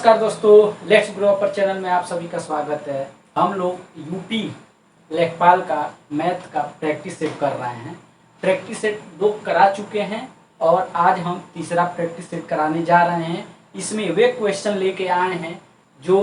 नमस्कार दोस्तों, let's grow upper channel में आप सभी का स्वागत है। हम लोग यूपी लेखपाल का मैथ का प्रैक्टिस सेट कर रहे हैं। प्रैक्टिस सेट 2 करा चुके हैं और आज हम तीसरा प्रैक्टिस सेट कराने जा रहे हैं। इसमें वे क्वेश्चन लेके आए हैं जो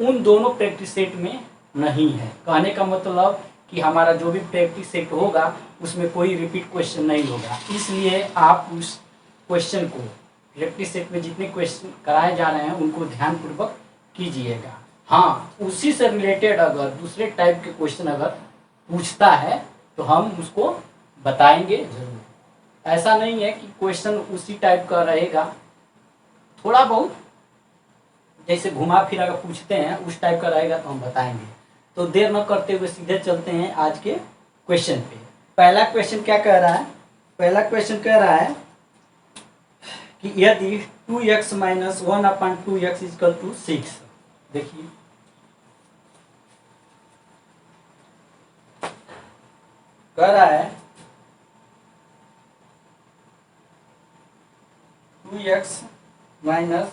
उन दोनों प्रैक्टिस सेट में नहीं है। कहने का मतलब कि हमारा जो भी प्रैक्टिस सेट होगा उसमें कोई रिपीट क्वेश्चन नहीं होगा, इसलिए आप उस क्वेश्चन को प्रैक्टिस सेट में जितने क्वेश्चन कराए जा रहे हैं उनको ध्यानपूर्वक कीजिएगा। हाँ, उसी से रिलेटेड अगर दूसरे टाइप के क्वेश्चन अगर पूछता है तो हम उसको बताएंगे जरूर। ऐसा नहीं है कि क्वेश्चन उसी टाइप का रहेगा, थोड़ा बहुत जैसे घुमा फिरा कर पूछते हैं उस टाइप का रहेगा तो हम बताएंगे। तो देर न करते हुए सीधे चलते हैं आज के क्वेश्चन पे। पहला क्वेश्चन क्या कह रहा है? पहला क्वेश्चन कह रहा है कि यदि 2x minus 1/2x equal to 6, देखिए कह रहा है 2x minus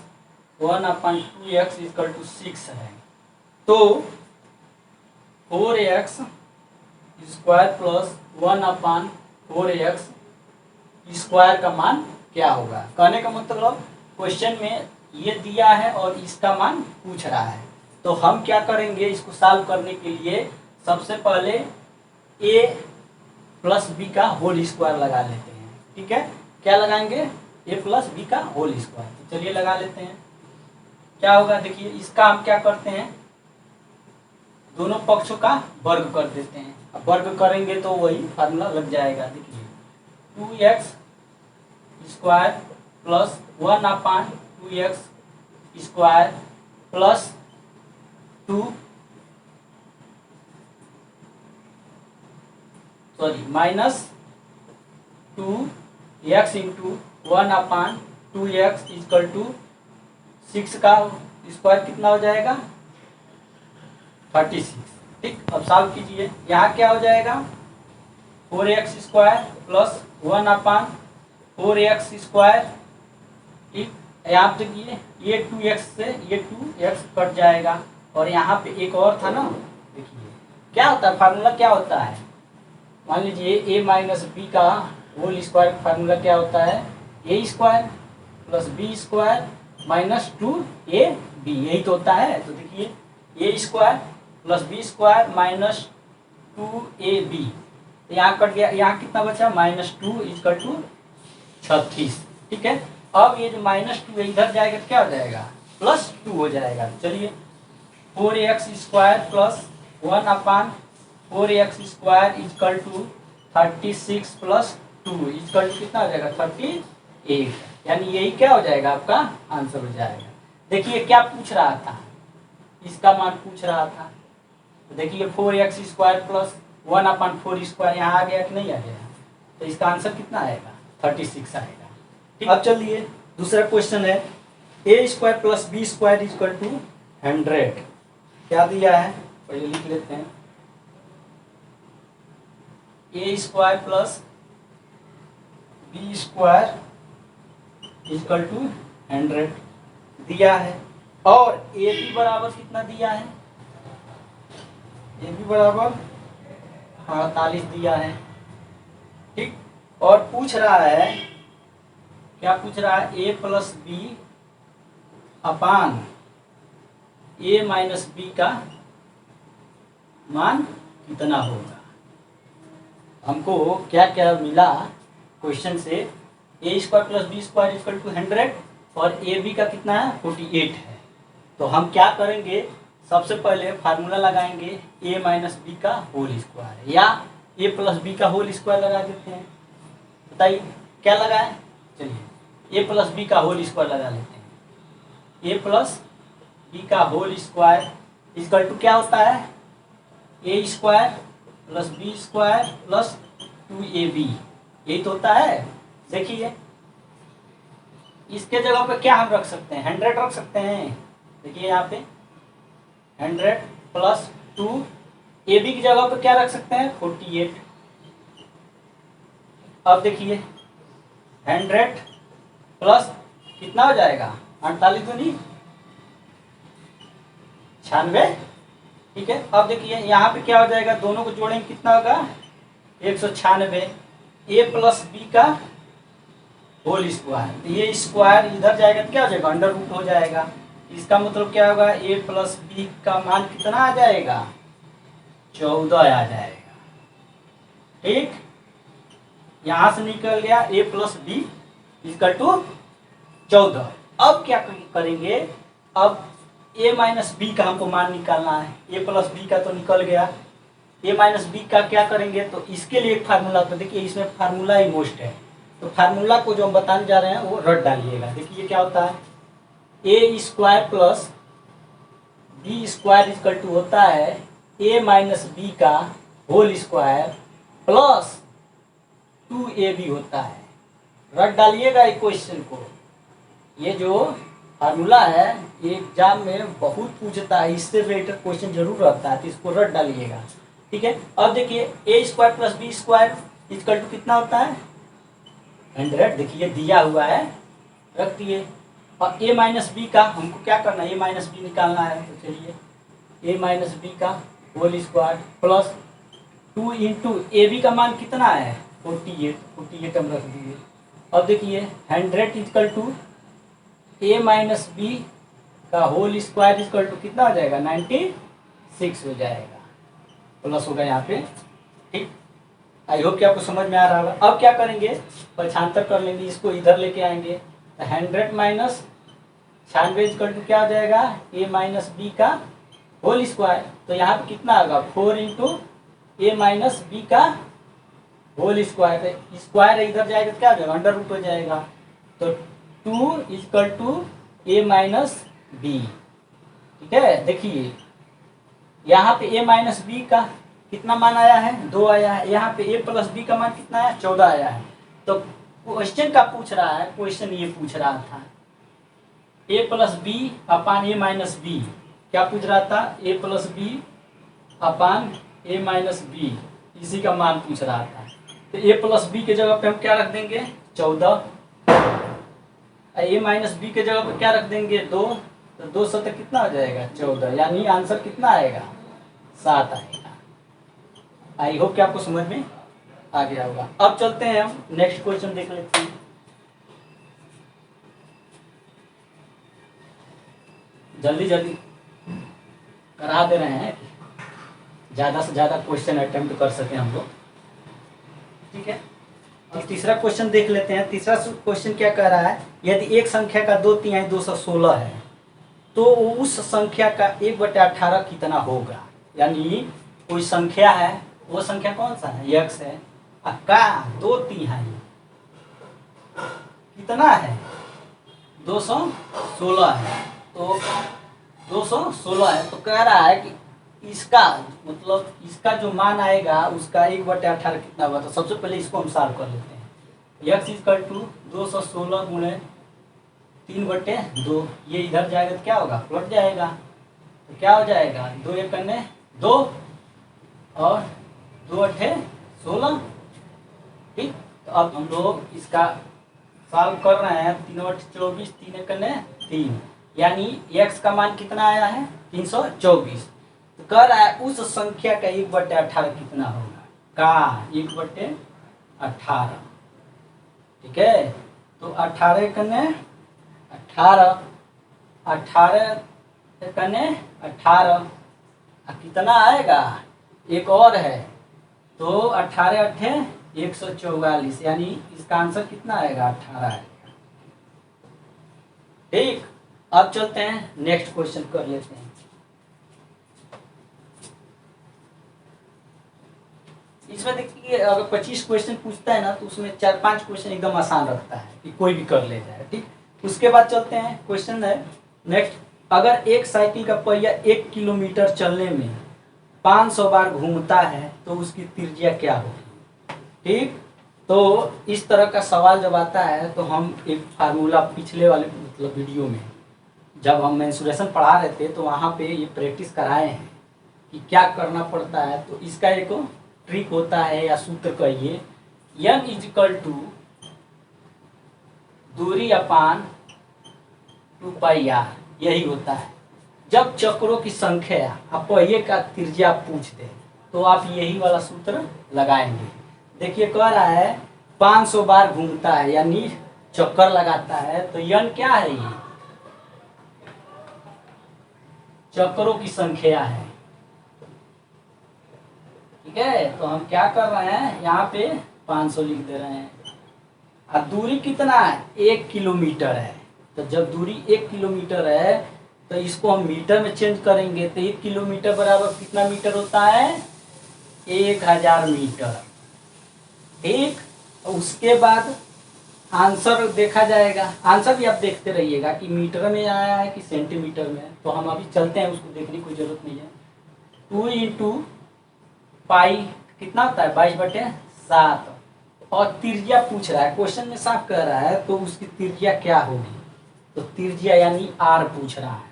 1/2x equal to 6 है, तो 4x square plus 1/4x square का मान क्या होगा। कहने का मतलब क्वेश्चन में ये दिया है और इसका मान पूछ रहा है। तो हम क्या करेंगे, इसको सॉल्व करने के लिए सबसे पहले a प्लस बी का होल स्क्वायर लगा लेते हैं। ठीक है, क्या लगाएंगे? a प्लस बी का होल स्क्वायर। तो चलिए लगा लेते हैं। क्या होगा देखिए, इसका हम क्या करते हैं, दोनों पक्षों का वर्ग कर देते हैं। अब वर्ग करेंगे तो वही फार्मूला लग जाएगा। देखिए 2x square plus 1/2x square plus 2 minus 2x into 1/2x equal to 6 का स्क्वायर कितना हो जाएगा? 36। ठीक, अब सॉल्व कीजिए। यहाँ क्या हो जाएगा? 4x square plus 1/4x square. ठीक, यहाँ पे देखिए ये 2x से ये 2x कट जाएगा और यहाँ पे एक और था ना। देखिए क्या होता है, फार्मूला क्या होता है, मान लीजिए a माइनस बी का होल स्क्वायर का फार्मूला क्या होता है, a square plus B square minus 2ab, यही तो होता है। तो देखिए a square plus B square minus 2ab, यहाँ कट गया, यहाँ कितना बचा? -2 इक्वल टू 36। ठीक है, अब ये जो -2 इधर जाएगा तो क्या हो जाएगा? +2 हो जाएगा। चलिए 4x square plus 1/4x square equal to 36 प्लस 2 इक्वल टू कितना हो जाएगा? 38। यानी यही क्या हो जाएगा? आपका आंसर हो जाएगा। देखिए क्या पूछ रहा था, इसका मान पूछ रहा था। तो देखिए 4x स्क्वायर प्लस 1/4 स्क्वायर यहाँ आ गया कि नहीं आ गया? तो इसका आंसर कितना आएगा? 36 आएगा। ठीक, अब चलिए दूसरा क्वेश्चन है, a square plus B square equal to 100। क्या दिया है पहले लिख लेते हैं। a square plus B square equal to 100 दिया है और a b बराबर कितना दिया है? a b बराबर 48 दिया है। ठीक, और पूछ रहा है, क्या पूछ रहा है? a plus B upon a minus B का मान कितना होगा। हमको क्या क्या मिला क्वेश्चन से? a square plus B square equal to 100 और a b का कितना है? 48 है। तो हम क्या करेंगे, सबसे पहले फार्मूला लगाएंगे a माइनस बी का होल स्क्वायर या a प्लस बी का होल स्क्वायर लगा देते हैं। बताइए क्या लगाएं? चलिए a प्लस बी का होल स्क्वायर लगा लेते हैं। a प्लस बी का होल स्क्वायर इक्वल टू क्या होता है? a square plus B square plus 2ab, यही तो होता है। देखिए इसके जगह पे क्या हम रख सकते हैं? 100 रख सकते हैं। देखिए यहाँ पे 100 प्लस 2, ab की जगह पे क्या रख सकते हैं? 48। अब देखिए 100 प्लस कितना हो जाएगा? 48 दूनी 96। ठीक है, अब देखिए यहाँ पे क्या हो जाएगा, दोनों को जोड़ेंगे कितना होगा 196। ए प्लस बी का होल स्क्वायर, तो ये स्क्वायर इधर जाएगा तो क्या हो जाएगा अंडर रूट हो जाएगा। इसका मतलब क्या होगा ए प्लस बी का मान कितना आ जाएगा 14 आ जाएगा। ठीक, यहां से निकल गया ए प्लस बी इक्वल टू 14। अब क्या करेंगे, अब ए माइनस बी का हमको मान निकालना है। ए प्लस बी का तो निकल गया, ए माइनस बी का क्या करेंगे, तो इसके लिए एक फार्मूला, तो देखिए इसमें फार्मूला ही मोस्ट है, तो फार्मूला को जो हम बताने जा रहे हैं वो रट डालिएगा। देखिए क्या होता है, A square plus B square equal to होता है ए माइनस बी का होल स्क्वायर प्लस 2ab होता है। रट डालिएगा इक्वेशन को, ये जो फार्मूला है ये एग्जाम में बहुत पूछता है, इससे रिलेटेड क्वेश्चन जरूर रहता है, तो इसको रट डालिएगा। ठीक है, अब देखिए A square plus B square equal to कितना होता है 100। देखिए दिया हुआ है, रख दिए। और ए माइनस बी का हमको क्या करना है, ए माइनस बी निकालना है, तो चलिए ए माइनस बी का whole square plus 2 into A B का मान कितना है 48 हम रख दिए। अब देखिए 100 equal to A minus B का होल स्क्वायर इक्वल टू कितना हो जाएगा 96 हो जाएगा, प्लस होगा यहाँ पे। ठीक, आई होप कि आपको समझ में आ रहा होगा। अब क्या करेंगे, पक्षांतर कर लेंगे, इसको इधर लेके आएंगे, तो 100 माइनस 96 इक्वल टू क्या हो जाएगा ए माइनस बी का होल स्क्वायर, तो यहाँ पे कितना होगा 4 इंटू ए माइनस बी का होल स्क्वायर, स्क्वायर इधर जाएगा तो क्या हो जाएगा अंडर रूट हो जाएगा, तो 2 equal to A minus B. ठीक है, देखिए यहाँ पे ए माइनस बी का कितना मान आया है 2 आया है, यहाँ पे ए प्लस बी का मान कितना है 14 आया है। तो क्वेश्चन का पूछ रहा है, क्वेश्चन ये पूछ रहा था ए प्लस बी अपान ए माइनस बी, क्या पूछ रहा था ए प्लस बी अपान ए माइनस बी, इसी का मान पूछ रहा था। तो ए प्लस बी के जगह पे हम क्या रख देंगे 14, ए माइनस बी के जगह पे क्या रख देंगे 2, तो 2 सतह कितना हो जाएगा 14, यानी आंसर कितना आएगा 7 आएगा। आई होप कि आपको समझ में आ गया होगा। अब चलते हैं हम नेक्स्ट क्वेश्चन देख लेते हैं। जल्दी जल्दी करा दे रहे हैं, ज़्यादा से ज़्यादा क्वेश्चन अटेम्प्ट कर सकें हम लोग। ठीक है, अब तीसरा क्वेश्चन देख लेते हैं। तीसरा क्वेश्चन क्या कह रहा है, यदि एक संख्या का 2/3 216 है तो उस संख्या का 1/18 कितना होगा। यानी कोई संख्या है, वो संख्या कौन सा है x है, का 2/3 कितना है 216 है, तो 216 है, तो कह रहा है कि इसका मतलब इसका जो मान आएगा उसका 1/18 कितना होगा। तो सबसे पहले इसको हम सॉल्व कर लेते हैं। x इक्वल टू 216 गुणे 3/2, ये इधर जाएगा तो क्या होगा पलट जाएगा, तो क्या हो जाएगा 2 1 2 और 2 8 16। ठीक, तो अब हम लोग इसका सॉल्व कर रहे हैं। 3 8 24, 3 1 3, यानी x का मान कितना आया है 324। तो कह रहा है उस संख्या का 1/18 कितना होगा, का 1/18। ठीक है, तो 18 कने 18, 18 कने 18, कितना आएगा एक और है, तो 18 8 144, यानी इसका आंसर कितना आएगा 18 आएगा। ठीक, अब चलते हैं नेक्स्ट क्वेश्चन कर लेते हैं। इसमें देखिए अगर 25 क्वेश्चन पूछता है ना तो उसमें 4-5 क्वेश्चन एकदम आसान रखता है कि कोई भी कर ले जाए। ठीक, उसके बाद चलते हैं क्वेश्चन है नेक्स्ट, अगर एक साइकिल का पहिया 1 किलोमीटर चलने में 500 बार घूमता है तो उसकी त्रिज्या क्या होगी। ठीक, तो इस तरह का सवाल जब आता है तो हम एक फार्मूला पिछले वाले मतलब वीडियो में जब हम मेंसुरेशन पढ़ा रहे थे तो वहाँ पे ये प्रैक्टिस कराए हैं कि क्या करना पड़ता है। तो इसका एक ट्रिक होता है या सूत्र कहिए, n इक्वल टू दूरी अपान 2πr, यही होता है। जब चक्रों की संख्या आप पहिए का त्रिज्या पूछते हैं तो आप यही वाला सूत्र लगाएंगे। देखिए कह रहा है 500 बार घूमता है यानी चक्कर लगाता है, तो यन क्या है, ये चक्रों की संख्या है। ठीक है, तो हम क्या कर रहे हैं, यहाँ पे 500 लिख दे रहे हैं। और दूरी कितना है, 1 किलोमीटर है। तो जब दूरी 1 किलोमीटर है तो इसको हम मीटर में चेंज करेंगे, तो 1 किलोमीटर बराबर कितना मीटर होता है, 1000 मीटर। ठीक, उसके बाद आंसर देखा जाएगा। आंसर भी आप देखते रहिएगा कि मीटर में आया है कि सेंटीमीटर में। तो हम अभी चलते हैं, उसको देखने की कोई जरूरत नहीं है। 2 इंटू पाई कितना होता है, 22/7। और त्रिज्या पूछ रहा है, क्वेश्चन में साफ कह रहा है, तो उसकी त्रिज्या क्या होगी, तो त्रिज्या यानी आर पूछ रहा है।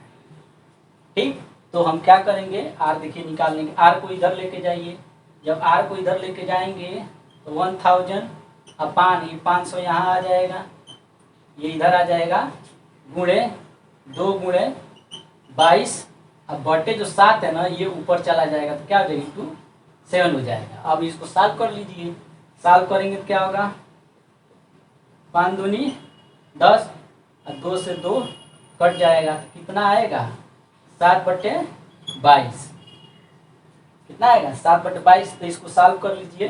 ठीक, तो हम क्या करेंगे, आर देखिए निकाल लेंगे। आर को इधर लेके जाइए, जब आर को इधर लेके जाएंगे तो 1000 अपान ये 500 यहाँ आ जाएगा, ये इधर आ जाएगा, गुणे 2 गुणे 22, अब बटे जो 7 है ना ये ऊपर चला जाएगा, तो क्या हो जाएगा, 7 हो जाएगा। अब इसको सॉल्व कर लीजिए। सॉल्व करेंगे तो क्या होगा, 5 दूनी 10 और 2 से 2 कट जाएगा, तो कितना आएगा, 7/22। कितना आएगा, 7/22। तो इसको सॉल्व कर लीजिए।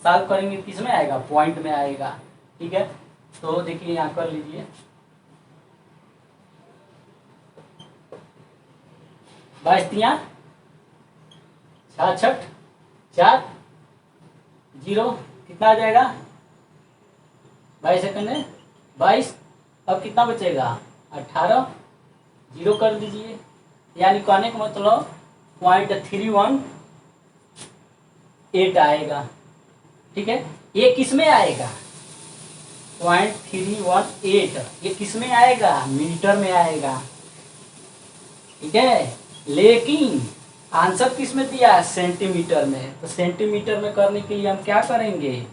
सॉल्व करेंगे किस में आएगा, पॉइंट में आएगा। ठीक है, तो देखिए यहाँ कर लीजिए, 22 तिया 66 4 0, कितना आ जाएगा, 22 सेकंड है 22। अब कितना बचेगा, 18, 0 कर दीजिए। यानी कहने का मतलब 0.318 आएगा। ठीक है, ये किस में आएगा, 0.318, ये किस में आएगा, मीटर में आएगा। ठीक है, लेकिन आंसर किस में दिया है, सेंटीमीटर में। तो सेंटीमीटर में करने के लिए हम क्या करेंगे,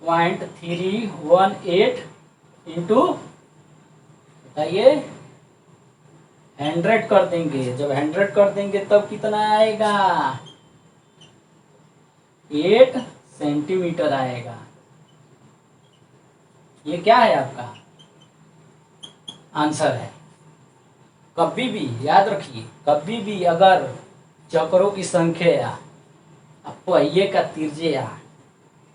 0.318 इंटू बताइए 100 कर देंगे। जब 100 कर देंगे तब कितना आएगा, 8 सेंटीमीटर आएगा। ये क्या है, आपका आंसर है। कभी भी याद रखिए, कभी भी अगर चक्रों की संख्या पहिए का त्रिज्या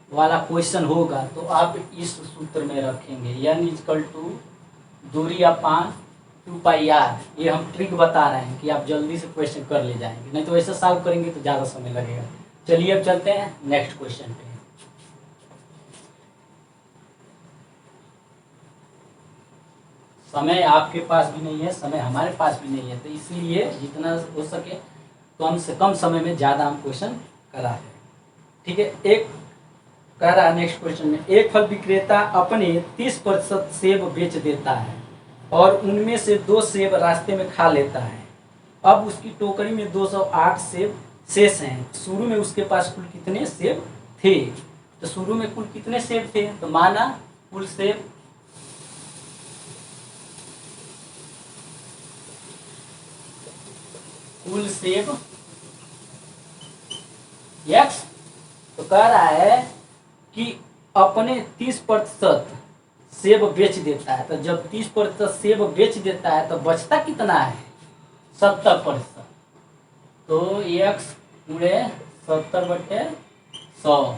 वाला क्वेश्चन होगा तो आप इस सूत्र में रखेंगे, यानी इक्वल टू दूरी अपान 2πr। ये हम ट्रिक बता रहे हैं कि आप जल्दी से क्वेश्चन कर ले जाएंगे, नहीं तो ऐसे सॉल्व करेंगे तो ज़्यादा समय लगेगा। चलिए अब चलते हैं नेक्स्ट क्वेश्चन पे। समय आपके पास भी नहीं है, समय हमारे पास भी नहीं है, तो इसलिए जितना हो सके कम से कम समय में ज़्यादा हम क्वेश्चन करा दें। ठीक है, एक कह रहा है नेक्स्ट क्वेश्चन में, एक फल विक्रेता अपने 30% सेब बेच देता है और उनमें से 2 सेब रास्ते में खा लेता है। अब उसकी टोकरी में 208 सेब शेष हैं। शुरू में उसके पास कुल कितने सेब थे, तो शुरू में कुल कितने सेब थे, तो माना कुल सेब x। तो कह रहा है कि अपने 30% सेब बेच देता है। तो जब 30% सेब बेच देता है तो बचता कितना है, 70%। तो x गुणे 70/100।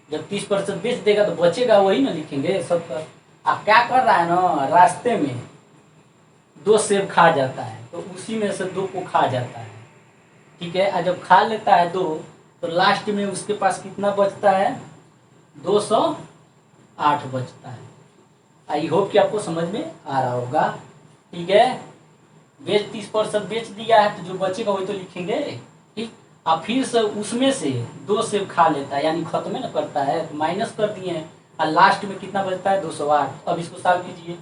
जब 30% बेच देगा तो बचेगा वही ना, लिखेंगे 70। अब क्या कर रहा है ना, रास्ते में 2 सेब खा जाता है तो उसी में से 2 को खा जाता है। ठीक है, और जब खा लेता है 2 तो लास्ट में उसके पास कितना बचता है, 208 बचता है। आई होप कि आपको समझ में आ रहा होगा। ठीक है, 30% बेच दिया है तो जो बचेगा वही तो लिखेंगे। ठीक, अब फिर से उसमें से 2 सेब खा लेता है यानी खत्म न करता है, तो माइनस कर दिए हैं और लास्ट में कितना बचता है, 208। अब इसको सॉल्व कीजिए।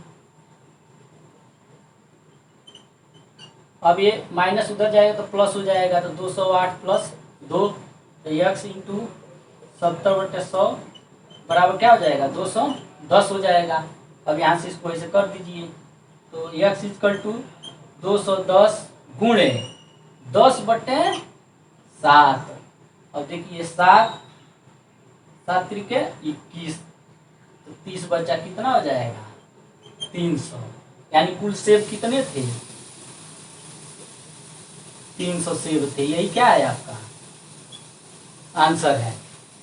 अब ये माइनस उधर जाएगा तो प्लस हो जाएगा, तो 208 + 2 तो x इंटू 70/100 बराबर क्या हो जाएगा, 210 हो जाएगा। अब यहाँ से इसको ऐसे कर दीजिए, तो x इक्वल टू 210 गुणे 10/7। और देखिए 7 7 त्रिके 21, तो 30 बचा कितना हो जाएगा 300। यानी कुल सेब कितने थे 300 सेब थे। यही क्या है आपका आंसर है।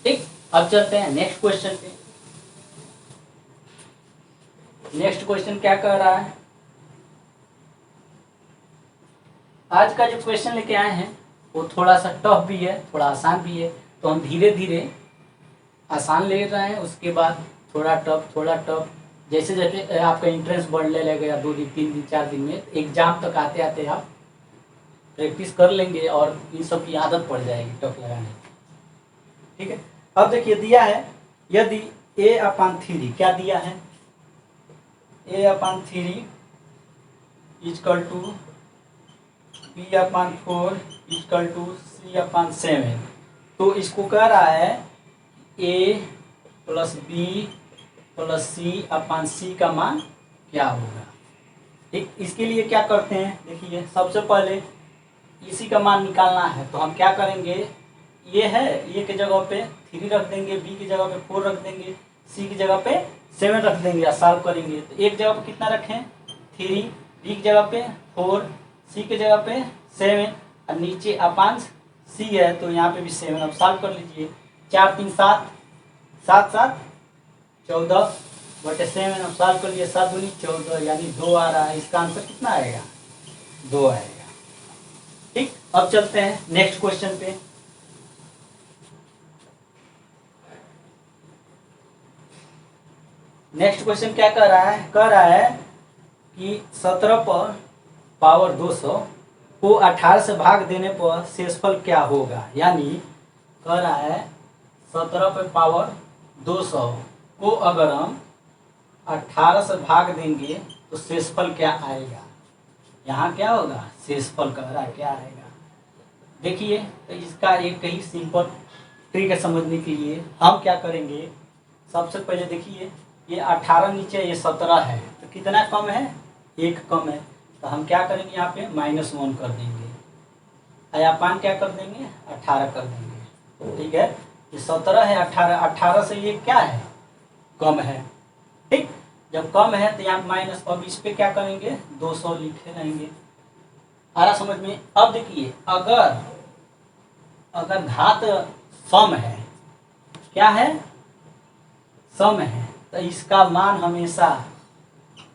ठीक, अब चलते हैं नेक्स्ट क्वेश्चन पे। नेक्स्ट क्वेश्चन क्या कह रहा है, आज का जो क्वेश्चन लेके आए हैं वो थोड़ा सा टफ भी है, थोड़ा आसान भी है। तो हम धीरे धीरे आसान ले रहे हैं, उसके बाद थोड़ा टफ। जैसे जैसे आपका इंटरेस्ट बढ़ने लगेगा 2 दिन 3 दिन 4 दिन में, एग्जाम तक आते आते आप प्रैक्टिस कर लेंगे और इन सब की आदत पड़ जाएगी टफ लगाने की। ठीक है, अब देखिए दिया है यदि a/3 क्या दिया है a/3 equal to b/4 equal to c/7। तो इसको कह रहा है a + b + c/c का मान क्या होगा। ठीक, इसके लिए क्या करते हैं, देखिए सबसे पहले इसी का मान निकालना है। तो हम क्या करेंगे, ये है ए के जगह पे 3 रख देंगे, बी की जगह पे 4 रख देंगे, सी की जगह पे 7 रख देंगे या सॉल्व करेंगे। तो एक जगह पे कितना रखें 3, बी की जगह पे 4, सी की जगह पे 7 और नीचे अपांश सी है तो यहाँ पे भी 7। अब सॉल्व कर लीजिए, 4 3 7, 7 7 14/7। अब सॉल्व कर लिए, 7 दूनी 14 यानी 2 आ रहा है। इसका आंसर कितना आएगा 2 आएगा। ठीक, अब चलते हैं नेक्स्ट क्वेश्चन पे। नेक्स्ट क्वेश्चन क्या कह रहा है, कह रहा है कि 17/200 को 18 से भाग देने पर शेषफल क्या होगा। यानी कह रहा है 17/200 को अगर हम 18 से भाग देंगे तो शेषफल क्या आएगा। यहाँ क्या होगा शेषफल कह रहा है क्या आएगा। देखिए तो इसका एक ही सिंपल ट्रिक है समझने के लिए। हम क्या करेंगे, सबसे पहले देखिए ये 18 नीचे ये 17 है तो कितना कम है 1 कम है। तो हम क्या करेंगे यहाँ पे -1 कर देंगे, अयापान क्या कर देंगे 18 कर देंगे। ठीक है, ये 17 है 18 से ये क्या है कम है। ठीक, जब कम है तो यहाँ माइनस, अब इस पे क्या करेंगे 200 लिखे रहेंगे। आ रहा समझ में। अब देखिए अगर घात सम है, क्या है सम है, तो इसका मान हमेशा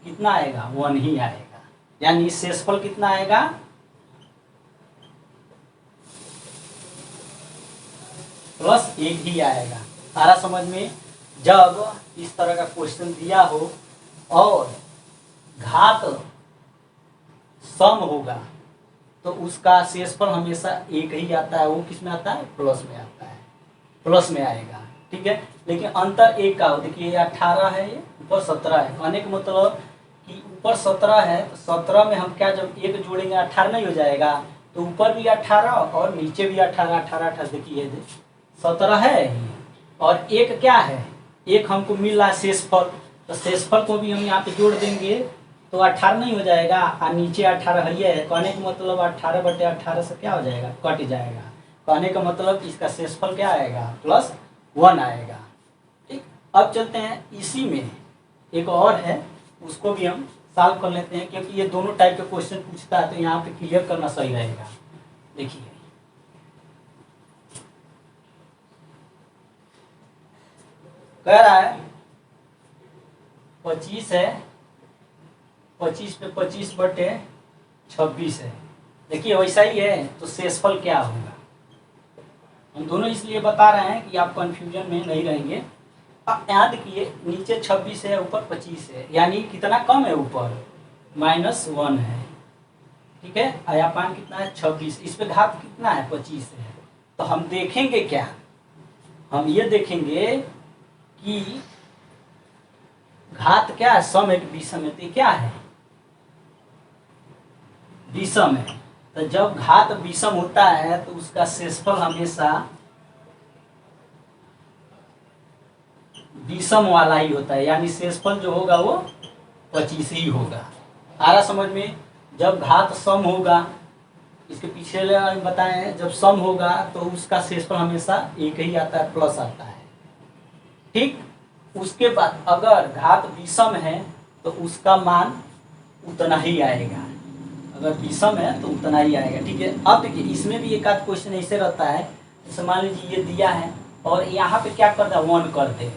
कितना आएगा 1 ही आएगा। यानी शेषफल कितना आएगा +1 ही आएगा। आ रहा समझ में। जब इस तरह का क्वेश्चन दिया हो और घात सम होगा तो उसका शेषफल हमेशा 1 ही आता है। वो किस में आता है प्लस में आता है, प्लस में आएगा। ठीक है, लेकिन अंतर 1 का हो। देखिए ये 18 है, ये ऊपर 17 है। कहने का मतलब कि ऊपर 17 है तो 17 में हम क्या जब 1 जोड़ेंगे 18 नहीं हो जाएगा। तो ऊपर भी 18 और नीचे भी 18 18 18। देखिए 17 है और 1 क्या है 1 हमको मिल रहा है शेषफल। तो शेषफल को भी हम यहाँ पे जोड़ देंगे तो 18 नहीं हो जाएगा और नीचे 18 है। कहने का मतलब 18/18 से क्या हो जाएगा कट जाएगा। कहने का मतलब इसका शेषफल क्या आएगा +1 आएगा। ठीक, अब चलते हैं इसी में एक और है, उसको भी हम सॉल्व कर लेते हैं क्योंकि ये दोनों टाइप के क्वेश्चन पूछता है तो यहाँ पे क्लियर करना सही रहेगा। देखिए कह रहा है 25 है, 25 पे 25/26 है। देखिए वैसा ही है तो शेषफल क्या होगा। हम दोनों इसलिए बता रहे हैं कि आप कंफ्यूजन में नहीं रहेंगे। अब यहाँ देखिए नीचे 26 है ऊपर 25 है, यानी कितना कम है ऊपर -1 है। ठीक है, आयापान कितना है 26, इस पे घात कितना है 25 है। तो हम देखेंगे क्या, हम ये देखेंगे कि घात क्या है सम है कि विषम है। तो क्या है विषम है। तो जब घात विषम होता है तो उसका शेषफल हमेशा विषम वाला ही होता है। यानी शेषफल जो होगा वो 25 ही होगा। आ रहा समझ में। जब घात सम होगा, इसके पीछे बताए हैं, जब सम होगा तो उसका शेषफल हमेशा एक ही आता है, प्लस आता है। ठीक, उसके बाद अगर घात विषम है तो उसका मान उतना ही आएगा, अगर विषम है तो उतना ही आएगा। ठीक है, अब देखिए इसमें भी एक आध क्वेश्चन ऐसे रहता है, जैसे मान लीजिए ये दिया है और यहाँ पे क्या कर दे, 1 कर दे।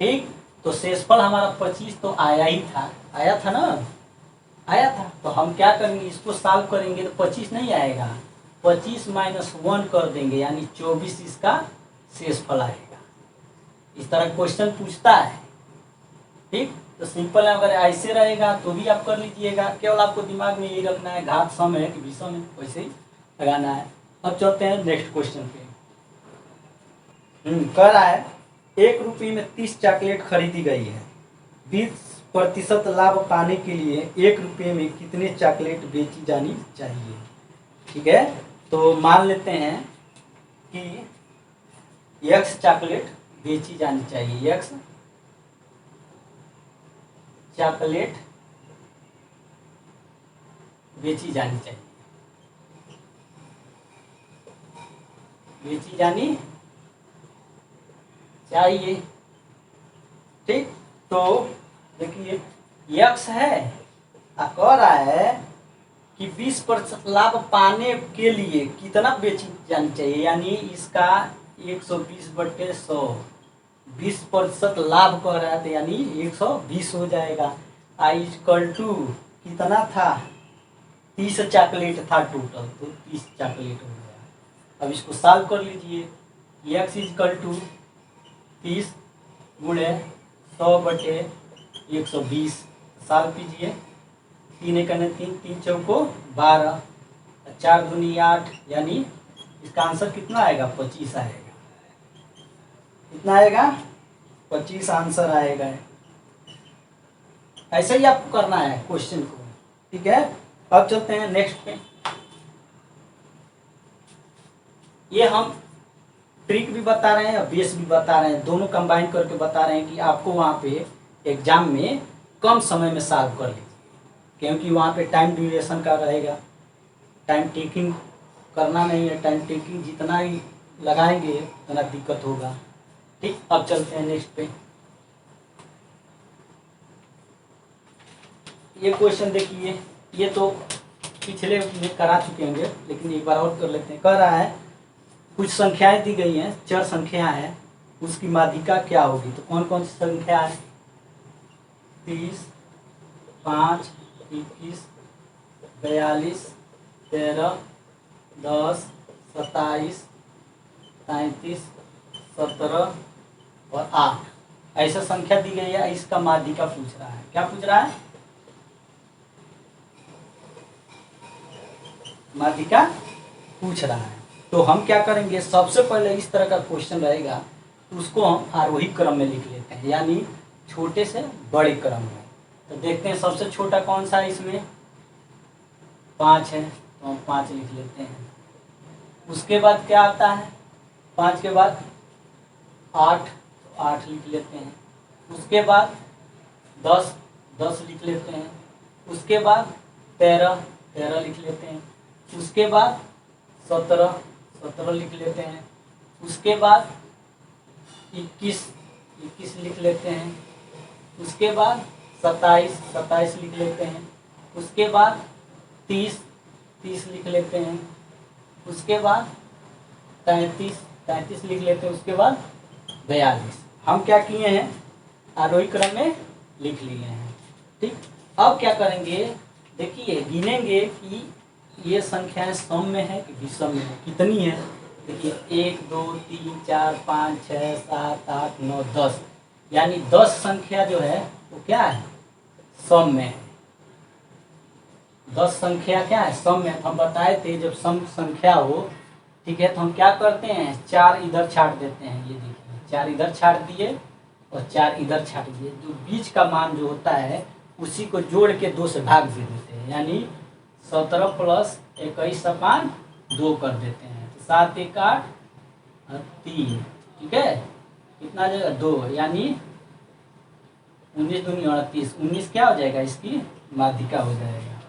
ठीक, तो शेषफल हमारा 25 तो आया ही था, आया था ना, आया था। तो हम क्या करेंगे, इसको सॉल्व करेंगे तो 25 नहीं आएगा, 25 माइनस 1 कर देंगे, यानी 24 इसका शेषफल आएगा। इस तरह क्वेश्चन पूछता है। ठीक, तो सिंपल है, अगर ऐसे रहेगा तो भी आप कर लीजिएगा, केवल आपको दिमाग में यही रखना है घात सम है कि विषम है, वैसे ही लगाना है। अब चलते हैं नेक्स्ट क्वेश्चन पे। कह रहा है 1 रुपये में 30 चॉकलेट खरीदी गई है, 20% लाभ पाने के लिए 1 रुपये में कितने चॉकलेट बेची जानी चाहिए। ठीक है, तो मान लेते हैं कि x चॉकलेट बेची जानी चाहिए, x चॉकलेट बेची जानी चाहिए, बेची जानी चाहिए। ठीक, तो देखिए x है, कह रहा है कि 20% लाभ पाने के लिए कितना बेची जानी चाहिए, यानी इसका 120/100, 20% लाभ कर रहा है तो यानी 120 हो जाएगा। आई इक्वल टू कितना था, 30 चॉकलेट था टोटल, तो 30 चॉकलेट हो गया। अब इसको सॉल्व कर लीजिए, x इक्वल टू 30 गुणे 100/120, सॉल्व कीजिए, 3 एक 3, 3 चौको 12, 4 दूनी 8, यानी इसका आंसर कितना आएगा, 25 आएगा। कितना आएगा, 25 आंसर आएगा। ऐसे ही आपको करना है क्वेश्चन को। ठीक है, अब चलते हैं नेक्स्ट पे। ये हम ट्रिक भी बता रहे हैं और बेस भी बता रहे हैं, दोनों कंबाइन करके बता रहे हैं कि आपको वहाँ पे एग्जाम में कम समय में सॉल्व कर लीजिए, क्योंकि वहाँ पे टाइम ड्यूरेशन का रहेगा, टाइम टेकिंग करना नहीं है, टाइम टेकिंग जितना ही लगाएंगे उतना दिक्कत होगा। ठीक, अब चलते हैं नेक्स्ट पे। ये क्वेश्चन देखिए, ये तो पिछले में करा चुके होंगे, लेकिन एक बार और कर लेते हैं। कह रहा है कुछ संख्याएं दी गई हैं, 4 संख्या हैं, उसकी माध्यिका क्या होगी। तो कौन कौन सी संख्या है, 30, 5, 21, 42, 13, 10, 27, 33, 17 और 8 ऐसा संख्या दी गई है, इसका माध्यिका पूछ रहा है। क्या पूछ रहा है, माध्यिका पूछ रहा है। तो हम क्या करेंगे, सबसे पहले इस तरह का क्वेश्चन रहेगा तो उसको हम आरोही क्रम में लिख लेते हैं, यानी छोटे से बड़े क्रम में। तो देखते हैं सबसे छोटा कौन सा है, इसमें 5 है, तो हम 5 लिख लेते हैं। उसके बाद क्या आता है, 5 के बाद 8, तो 8 लिख लेते हैं। उसके बाद 10, 10 लिख लेते हैं। उसके बाद 13, 13 लिख लेते हैं। उसके बाद 17, 17 लिख लेते हैं। उसके बाद 21, 21 लिख लेते हैं। उसके बाद 27, 27 लिख लेते हैं। उसके बाद 30, 30 लिख लेते हैं। उसके बाद 33, 33 लिख लेते हैं। उसके बाद 42। हम क्या किए हैं, आरोही क्रम में लिख लिए हैं। ठीक, अब क्या करेंगे, देखिए गिनेंगे कि ये संख्याएं सम में है कि विषम में है, कितनी है। देखिए 1, 2, 3, 4, 5, 6, 7, 8, 9, 10, यानी 10 संख्या जो है वो क्या है, सम में है। 10 संख्या क्या है, सम में। हम बताए थे जब सम संख्या हो, ठीक है, तो हम क्या करते हैं, 4 इधर छाट देते हैं। ये देखिए 4 इधर छाट दिए और 4 इधर छाट दिए, जो बीच का मान जो होता है उसी को जोड़ के 2 से भाग दे देते हैं, यानी 17 + 21 / 2 कर देते हैं। तो 7, 1, 8 और 3, ठीक है, कितना आ जाएगा 2, यानी 19 दूनी 38, 19 क्या हो जाएगा, इसकी माध्यिका हो जाएगा।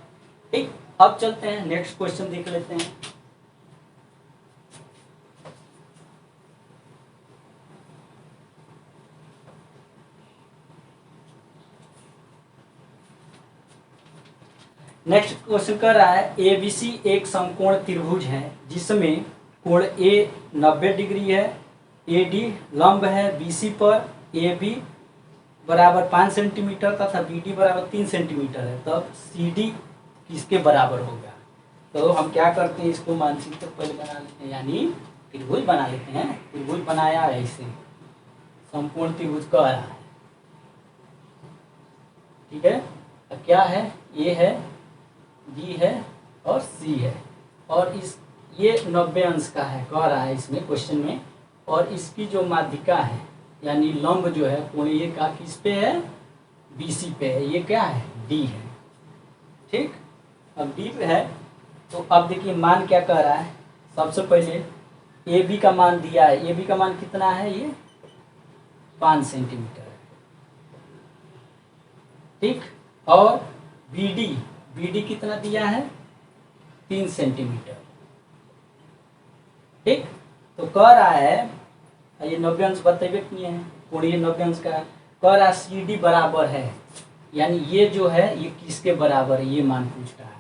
ठीक, अब चलते हैं नेक्स्ट क्वेश्चन देख लेते हैं। नेक्स्ट क्वेश्चन कर रहा है एबीसी एक समकोण त्रिभुज है जिसमें कोण ए 90 डिग्री है, एडी लंब है बीसी पर, AB बराबर 5 सेंटीमीटर तथा BD बराबर 3 सेंटीमीटर है, तब CD किसके बराबर होगा। तो हम क्या करते हैं, इसको मानचित्र पहले बना लेते हैं, यानी त्रिभुज बना लेते हैं। त्रिभुज बनाया है, ऐसे संपूर्ण त्रिभुज का है, ठीक है। अब क्या है, A है, B है और C है, और इस ये 90 अंश का है कह रहा है इसमें क्वेश्चन में, और इसकी जो माध्यिका है यानी लंब जो है कोणीय का किस पे है, BC पे है, ये क्या है D है, ठीक। अब D पे है तो अब देखिए मान क्या कह रहा है, सबसे पहले AB का मान दिया है, AB का मान कितना है, ये 5 सेंटीमीटर है, ठीक। और BD कितना दिया है, 3 सेंटीमीटर, ठीक। तो कह रहा है ये 90 अंश बतेबे किए हैं, कोणीय 90 अंश का कह रहा है CD बराबर है, यानी ये जो है ये किसके बराबर है, ये मान पूछ रहा है,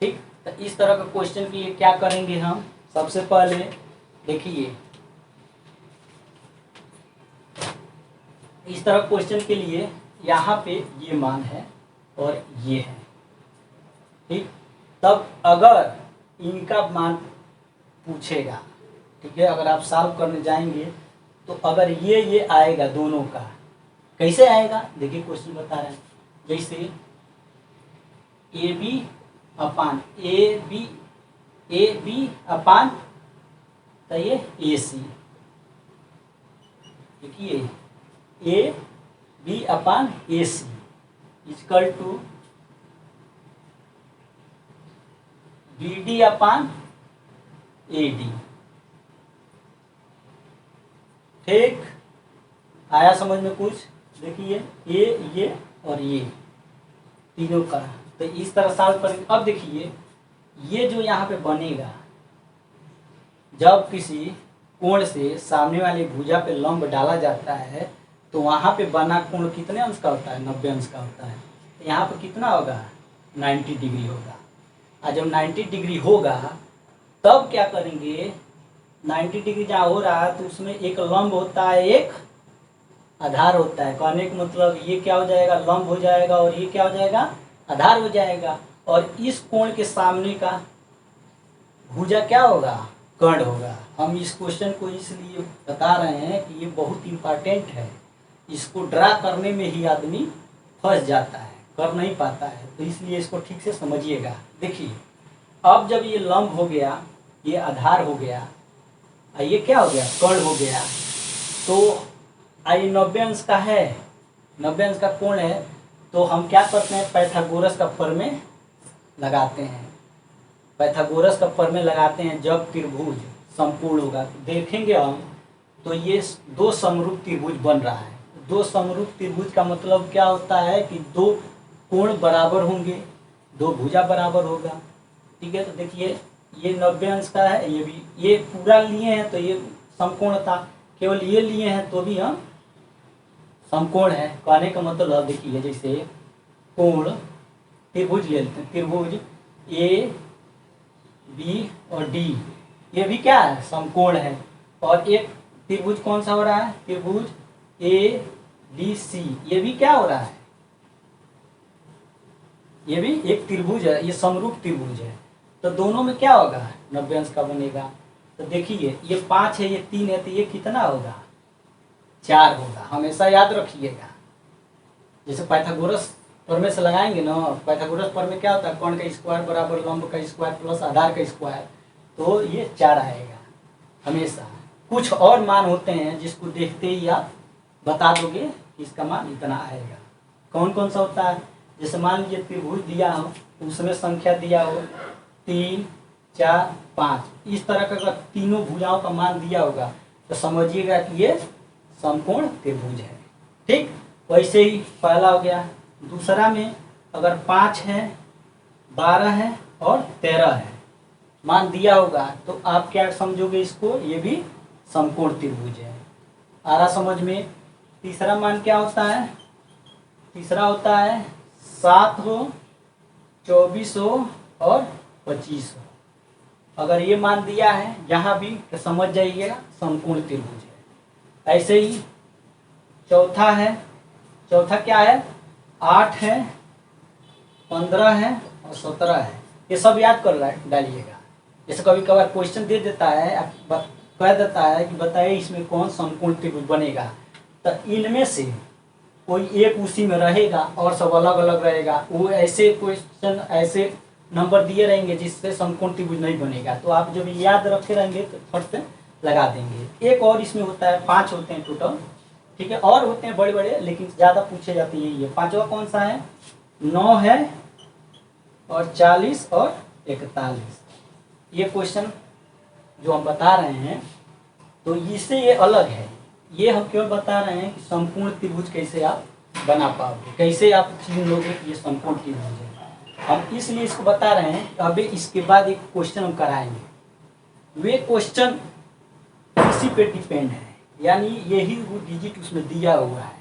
ठीक। तो इस तरह का क्वेश्चन के लिए क्या करेंगे हम, सबसे पहले देखिए इस तरह क्वेश्चन के लिए यहाँ पे ये मान है और ये है, ठीक। तब अगर इनका मान पूछेगा, ठीक है, अगर आप सॉल्व करने जाएंगे तो अगर ये आएगा दोनों का, कैसे आएगा देखिए क्वेश्चन बता रहे हैं, जैसे AB अपान AB अपान तो ये AC, देखिए AB upon AC equal to BD upon AD, ठीक। आया समझ में कुछ, देखिए ये और ये तीनों का, तो इस तरह सॉल्व करेंगे। अब देखिए ये जो यहाँ पे बनेगा, जब किसी कोण से सामने वाली भुजा पे लंब डाला जाता है तो वहाँ पे बना कोण कितने अंश का होता है, 90 अंश का होता है, तो यहाँ पे कितना होगा, 90 डिग्री होगा। और जब 90 डिग्री होगा तब क्या करेंगे, 90 डिग्री जहाँ हो रहा है तो उसमें एक लंब होता है, एक आधार होता है, कहने का मतलब ये क्या हो जाएगा, लंब हो जाएगा, और ये क्या हो जाएगा, आधार हो जाएगा, और इस कोण के सामने का भुजा क्या होगा, कर्ण होगा। हम इस क्वेश्चन को इसलिए बता रहे हैं कि ये बहुत इम्पोर्टेंट है, इसको ड्रा करने में ही आदमी फंस जाता है, कर नहीं पाता है, तो इसलिए इसको ठीक से समझिएगा। देखिए अब जब ये लंब हो गया, ये आधार हो गया, ये क्या हो गया, कर्ण हो गया, तो आई 90 अंश का है, 90 अंश का कोण है, तो हम क्या करते हैं, पाइथागोरस का प्रमेय लगाते हैं। पाइथागोरस का प्रमेय लगाते हैं जब त्रिभुज संपूर्ण होगा, देखेंगे हम तो ये दो समरूप त्रिभुज बन रहा है। दो समरूप त्रिभुज का मतलब क्या होता है कि दो कोण बराबर होंगे, दो भुजा बराबर होगा, ठीक है। तो देखिए ये 90 अंश का है, ये भी, ये पूरा लिए हैं तो ये समकोण था, केवल ये लिए हैं तो भी हम समकोण है, कहने का मतलब देखिए जैसे कोण त्रिभुज ले लेते हैं, त्रिभुज AB और D, ये भी क्या है, समकोण है। और एक त्रिभुज कौन सा हो रहा है, त्रिभुज ABC, ये भी क्या हो रहा है, ये भी एक त्रिभुज है, ये समरूप त्रिभुज है, तो दोनों में क्या होगा, 90 अंश का बनेगा। तो देखिए ये 5 है, ये 3 है, तो ये कितना होगा, 4 होगा, हमेशा याद रखिएगा। जैसे पाइथागोरस प्रमेय से लगाएंगे ना, पाइथागोरस प्रमेय क्या होता है, कोण का स्क्वायर बराबर लंब का स्क्वायर प्लस आधार का स्क्वायर, तो ये 4 आएगा हमेशा। कुछ और मान होते हैं जिसको देखते ही आप बता दोगे कि इसका मान इतना आएगा। कौन कौन सा होता है, जैसे मान लीजिए त्रिभुज दिया हो, उसमें संख्या दिया हो 3, 4, 5, इस तरह का अगर तीनों भुजाओं का मान दिया होगा तो समझिएगा कि ये समकोण त्रिभुज है, ठीक। वैसे ही पहला हो गया। दूसरा में अगर 5 है 12 है और 13 है, मान दिया होगा तो आप क्या समझोगे इसको, ये भी समकोण त्रिभुज है। आ रहा समझ में। तीसरा मान क्या होता है, तीसरा होता है 7 हो, 24 हो और 25 हो। अगर ये मान दिया है जहाँ भी तो समझ जाइएगा समकोण त्रिभुज है। ऐसे ही चौथा है, चौथा क्या है, 8 है, 15 है और 17 है। ये सब याद कर डालिएगा। जैसे कभी कभार क्वेश्चन दे देता है, कह देता है कि बताइए इसमें कौन समकोण त्रिभुज बनेगा, तो इनमें से कोई एक उसी में रहेगा और सब अलग अलग रहेगा। वो ऐसे क्वेश्चन ऐसे नंबर दिए रहेंगे जिससे समकोण त्रिभुज नहीं बनेगा। तो आप जब याद रखे रहेंगे तो फट से लगा देंगे। एक और इसमें होता है, 5 होते हैं टोटल, ठीक है, और होते हैं बड़े बड़े लेकिन ज़्यादा पूछे जाते हैं। ये पांचवा कौन सा है, 9 है और 40 और 41। ये क्वेश्चन जो हम बता रहे हैं तो इससे ये अलग है। ये हम क्यों बता रहे हैं कि समकोण त्रिभुज कैसे आप बना पाओगे, कैसे आप चीन लोगे कि ये समकोण त्रिभुज है। हम इसलिए इसको बता रहे हैं। अभी इसके बाद एक क्वेश्चन हम कराएंगे, वे क्वेश्चन इसी पे डिपेंड है, यानी यही वो डिजिट उसमें दिया हुआ है,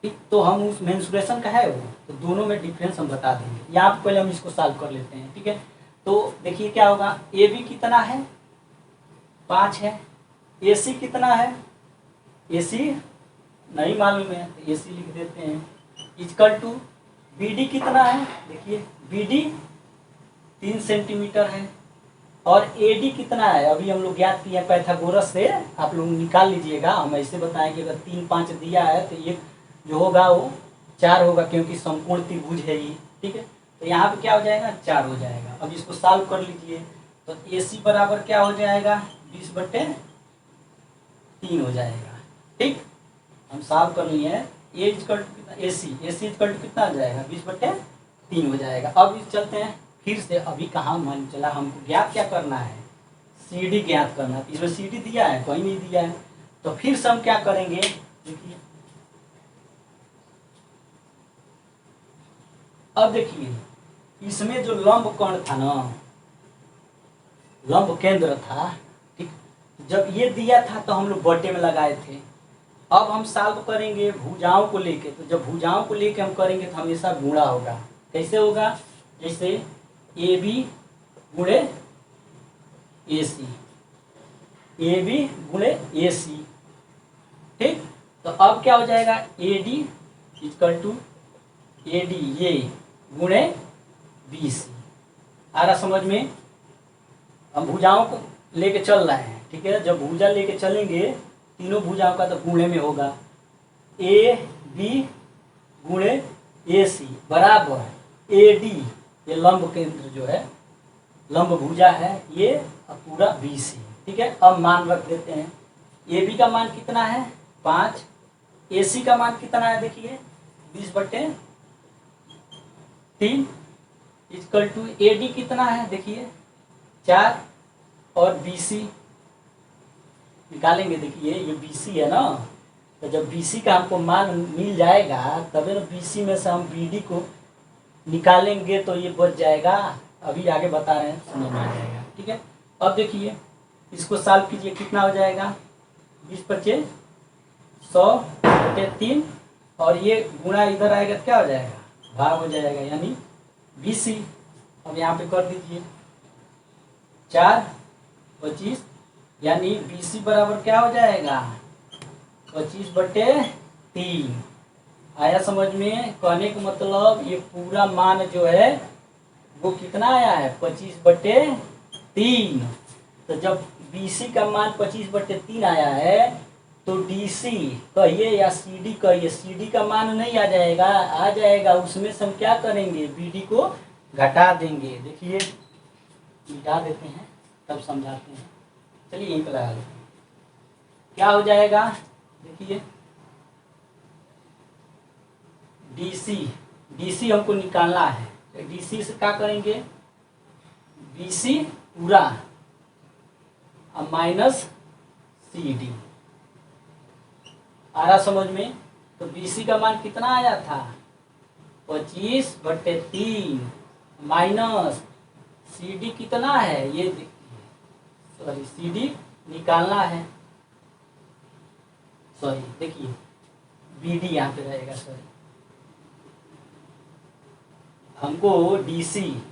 ठीक। तो हम उस मेंसुरेशन का है वो, तो दोनों में डिफरेंस हम बता देंगे। यहाँ पे पहले हम इसको सॉल्व कर लेते हैं, ठीक है। तो देखिए क्या होगा, ए बी कितना है, 5 है। ए सी कितना है, ए सी नहीं मालूम है तो ए सी लिख देते हैं, इक्वल टू बी डी कितना है, देखिए बी डी 3 सेंटीमीटर है और ए डी कितना है, अभी हम लोग ज्ञात किए पाइथागोरस से, आप लोग निकाल लीजिएगा। हम ऐसे बताएं कि अगर 3 5 दिया है तो एक जो होगा वो 4 होगा, क्योंकि समकोण त्रिभुज है ये, ठीक है। तो यहाँ पे क्या हो जाएगा, 4 हो जाएगा। अब इसको सॉल्व कर लीजिए तो ए सी बराबर क्या हो जाएगा, 20/3 हो जाएगा, ठीक। हम सॉल्व कर लिए हैं। ए इक्वल टू कितना, ए सी इक्वल टू कितना आ जाएगा, 20/3 हो जाएगा। अब चलते हैं फिर से, अभी कहाँ मन चला, हमको ज्ञात क्या करना है, सी डी ज्ञात करना है। इसमें सी डी दिया है, कहीं नहीं दिया है, तो फिर से हम क्या करेंगे, देखिए अब देखिए इसमें जो लंब कर्ण था ना, लंब केंद्र था, ठीक। जब ये दिया था तो हम लोग बटे में लगाए थे। अब हम सॉल्व करेंगे भुजाओं को लेके, तो जब भुजाओं को लेके हम करेंगे तो हमेशा गुणा होगा। कैसे होगा, जैसे ए बी गुणे ए सी, ए बी गुणे ए सी, ठीक। तो अब क्या हो जाएगा, A D equal to A D ये गुणे बी सी। आ रहा समझ में। हम भुजाओं को लेके चल रहे हैं, ठीक है। जब भुजा लेके चलेंगे तीनों भुजाओं का तो गुणे में होगा, ए बी गुणे ए सी बराबर ए डी, ये लंब केंद्र जो है, लंब भुजा है ये, पूरा बी सी, ठीक है। अब मान रख देते हैं, ए बी का मान कितना है 5, ए सी का मान कितना है, देखिए 20/3 इक्वल टू ए डी कितना है, देखिए 4 और बी सी निकालेंगे। देखिए ये बी सी है ना, तो जब बी सी का हमको मान मिल जाएगा तभी ना बी सी में से हम बी डी को निकालेंगे तो ये बच जाएगा। अभी आगे बता रहे हैं, समझ में आ जाएगा, ठीक है। अब देखिए इसको सॉल्व कीजिए, कितना हो जाएगा, 20/5 100/3 और ये गुणा इधर आएगा तो क्या हो जाएगा, भाग हो जाएगा, यानी बी सी। अब यहाँ पे कर दीजिए 4 25, यानी बी सी बराबर क्या हो जाएगा 25/3। आया समझ में। कहने का मतलब ये पूरा मान जो है वो कितना आया है 25/3। तो जब बी सी का मान 25/3 आया है तो डी सी कहिए या सी डी कहिए, सी डी का मान नहीं आ जाएगा, आ जाएगा उसमें से हम क्या करेंगे, बी डी को घटा देंगे। देखिए मिटा देते हैं तब समझाते हैं, चलिए यहीं पर लगा लेते हैं। क्या हो जाएगा, देखिए डी सी हमको निकालना है, तो डी सी से क्या करेंगे, बी सी पूरा अब माइनस सी डी। आ रहा समझ में। तो बी सी का मान कितना आया था 25/3 माइनस सी डी कितना है ये देखिए, सॉरी सी डी निकालना है, सॉरी देखिए बी डी यहाँ पे रहेगा, सॉरी हमको डी सी,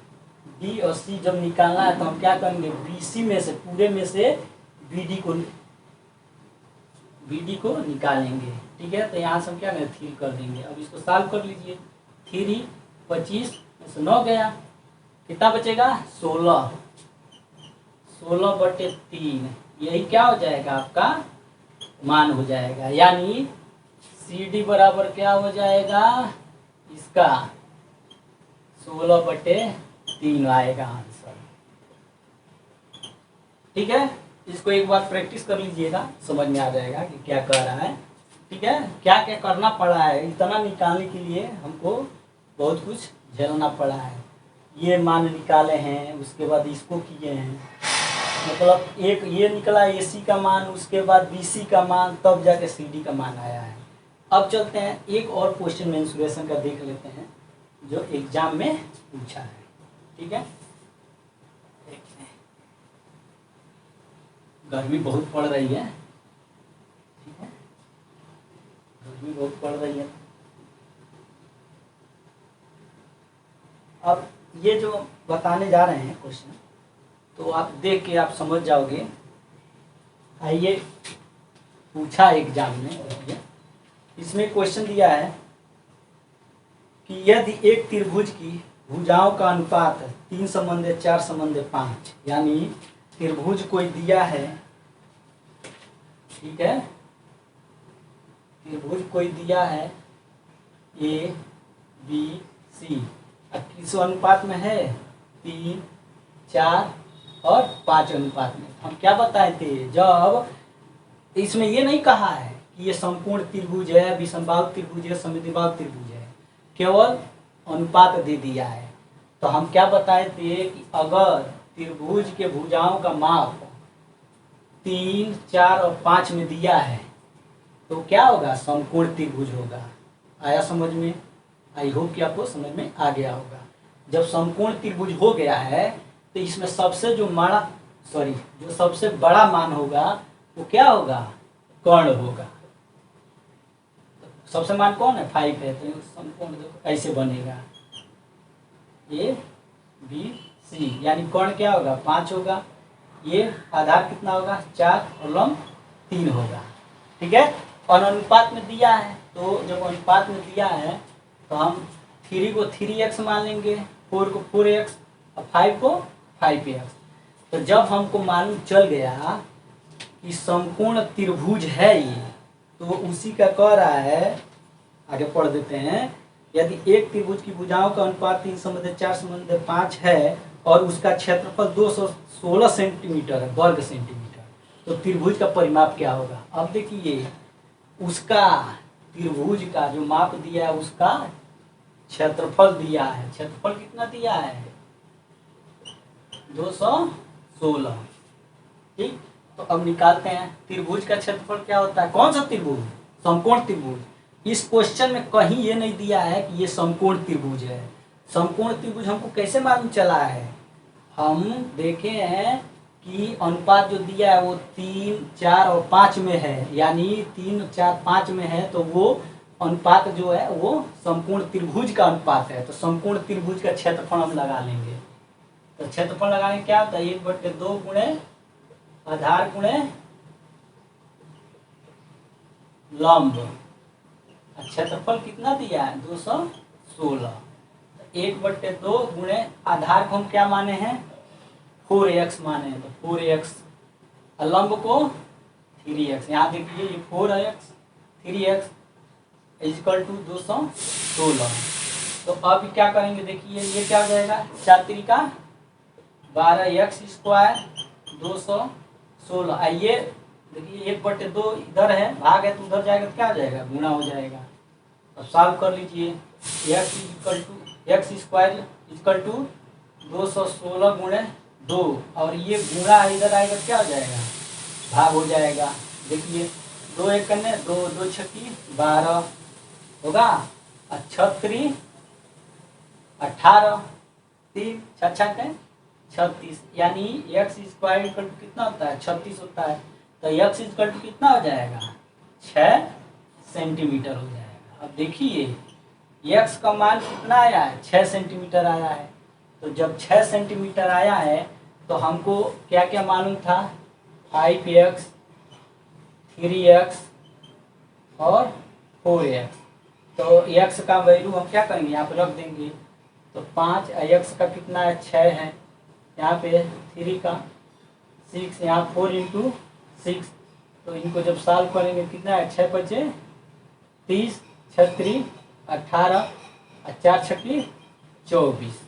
डी और सी जब निकालना है तो हम क्या करेंगे, बी सी में से पूरे में से बी डी को निकालेंगे। ठीक है, तो यहाँ से हम क्या करेंगे 3 कर देंगे। अब इसको सॉल्व कर लीजिए, 3 25 में से 9 गया, कितना बचेगा 16, 16/3 यही क्या हो जाएगा आपका मान हो जाएगा, यानी सी डी बराबर क्या हो जाएगा इसका 16/3 आएगा आंसर। ठीक है, इसको एक बार प्रैक्टिस कर लीजिएगा, समझ में आ जाएगा कि क्या कर रहा है। ठीक है, क्या क्या करना पड़ा है, इतना निकालने के लिए हमको बहुत कुछ झेलना पड़ा है। ये मान निकाले हैं, उसके बाद इसको किए हैं, मतलब एक ये निकला AC का मान, उसके बाद BC का मान, तब जाके CD का मान आया है। अब चलते हैं एक और क्वेश्चन मेंसुरेशन का देख लेते हैं जो एग्जाम में पूछा है। ठीक है, गर्मी बहुत पड़ रही है, ठीक है, गर्मी बहुत पड़ रही है। अब ये जो बताने जा रहे हैं क्वेश्चन, तो आप देख के आप समझ जाओगे। आइए, पूछा एग्जाम में, देखिए इसमें क्वेश्चन दिया है कि यदि एक त्रिभुज की भुजाओं का अनुपात 3:4:5, यानी त्रिभुज कोई दिया है, ठीक है, त्रिभुज कोई दिया है ABC, किस अनुपात में है 3, 4 और 5 अनुपात में। हम क्या बताए थे, जब इसमें ये नहीं कहा है कि ये संपूर्ण त्रिभुज है, विषमबाहु त्रिभुज है, समद्विबाहु त्रिभुज है, केवल अनुपात दे दिया है। तो हम क्या बताए थे कि अगर त्रिभुज के भुजाओं का माप 3, 4 और 5 में दिया है तो क्या होगा, समकोण त्रिभुज होगा। आया समझ में? आई होप कि आपको समझ में आ गया होगा। जब समकोण त्रिभुज हो गया है तो इसमें सबसे जो सबसे बड़ा मान होगा वो क्या होगा, कर्ण होगा। सबसे मान कौन है 5 है, तो समकोण ऐसे बनेगा ABC, यानी कर्ण क्या होगा 5 होगा, ये आधार कितना होगा 4 और लंब 3 होगा। ठीक है, और अनुपात में दिया है, तो जब अनुपात में दिया है तो हम 3 को 3x मान लेंगे, 4 को 4x और 5 को 5x। तो जब हमको मालूम चल गया कि समकोण त्रिभुज है ये, तो उसी का कह रहा है, आगे पढ़ देते हैं, यदि एक त्रिभुज की भुजाओं का अनुपात 3:4:5 है और उसका क्षेत्रफल 216 सेंटीमीटर है, वर्ग सेंटीमीटर, तो त्रिभुज का परिमाप क्या होगा। अब देखिए उसका त्रिभुज का जो माप दिया है उसका क्षेत्रफल दिया है, क्षेत्रफल कितना दिया है 216। ठीक, तो अब निकालते हैं त्रिभुज का क्षेत्रफल क्या होता है, कौन सा त्रिभुज, समकोण त्रिभुज। इस क्वेश्चन में कहीं ये नहीं दिया है कि ये समकोण त्रिभुज है। समकोण त्रिभुज हमको कैसे मालूम चला है, हम देखे हैं कि अनुपात जो दिया है वो 3, 4 और 5 में है, यानी 3, 4, 5 में है, तो वो अनुपात जो है वो समकोण त्रिभुज का अनुपात है। तो समकोण त्रिभुज का क्षेत्रफल हम लगा लेंगे। तो क्षेत्रफल लगाने क्या होता है, 1/2 गुणे आधार गुणे लंब। क्षेत्रफल कितना दिया है 216, 1/2 गुणे आधार को हम क्या माने हैं 4x माने हैं, तो 4x, लंब को 3x। यहाँ देखिए ये 4x 3x इक्वल टू 216। तो अब क्या करेंगे, देखिए ये क्या हो जाएगा 4 त्रिका 12x² 216। आइए देखिए 1/2 इधर है, भाग है तो उधर जाएगा तो क्या हो जाएगा, गुणा हो जाएगा। अब सॉल्व कर लीजिए, x² इक्वल टू 216 गुणे 2, और ये गुणा इधर आएगा तो क्या हो जाएगा, भाग हो जाएगा। देखिए 2 1 करने 2 2 छक्की 12 होगा, 6 3 18 3 छः है 36, यानी एक्स स्क्वायर इक्वल टू कितना होता है 36 होता है। तो एक्स इक्वल टू कितना हो जाएगा 6 सेंटीमीटर हो जाएगा। अब देखिए एक्स का मान कितना आया है 6 सेंटीमीटर आया है। तो जब 6 सेंटीमीटर आया है तो हमको क्या क्या मालूम था 5x 3x और 4x। तो x का वैल्यू हम क्या करेंगे यहाँ पे रख देंगे। तो 5 x का कितना है 6 है, यहाँ पे 3 का 6, यहाँ 4 इंटू 6। तो इनको जब सॉल्व करेंगे कितना है 6 बचे 30, 36 18 और 4 छक्की 24।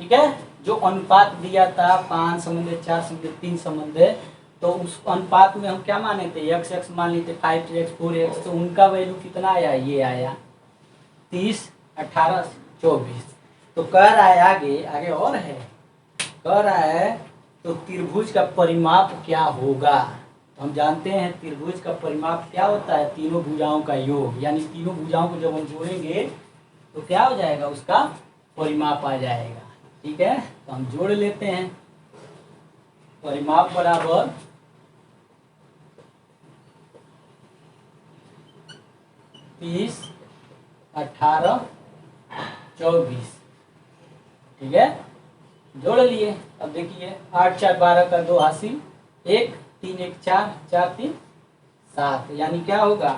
ठीक है, जो अनुपात दिया था 5 संबंध 4 संबंध 3 संबंध, तो उस अनुपात में हम क्या माने थे x मान लेते 5x 4x। तो उनका वैल्यू कितना आया ये आया 30 18 24। तो कह रहा है आगे और है, कह रहा है तो त्रिभुज का परिमाप क्या होगा। तो हम जानते हैं त्रिभुज का परिमाप क्या होता है तीनों भुजाओं का योग, यानी तीनों भुजाओं को जब हम जोड़ेंगे तो क्या हो जाएगा उसका परिमाप आ जाएगा। ठीक है, तो हम जोड़ लेते हैं। परिमाप बराबर 30 18 24। ठीक है, जोड़ लिए। अब देखिए 8 4 12 का 2 हासिल 1 3 1 4 4 3 7, यानी क्या होगा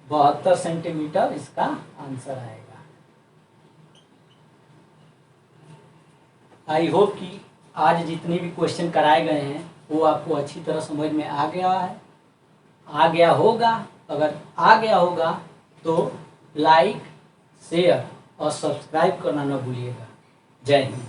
72 सेंटीमीटर इसका आंसर आएगा। आई होप कि आज जितने भी क्वेश्चन कराए गए हैं वो आपको अच्छी तरह समझ में आ गया होगा। अगर आ गया होगा तो लाइक शेयर और सब्सक्राइब करना न भूलिएगा। जय हिंद।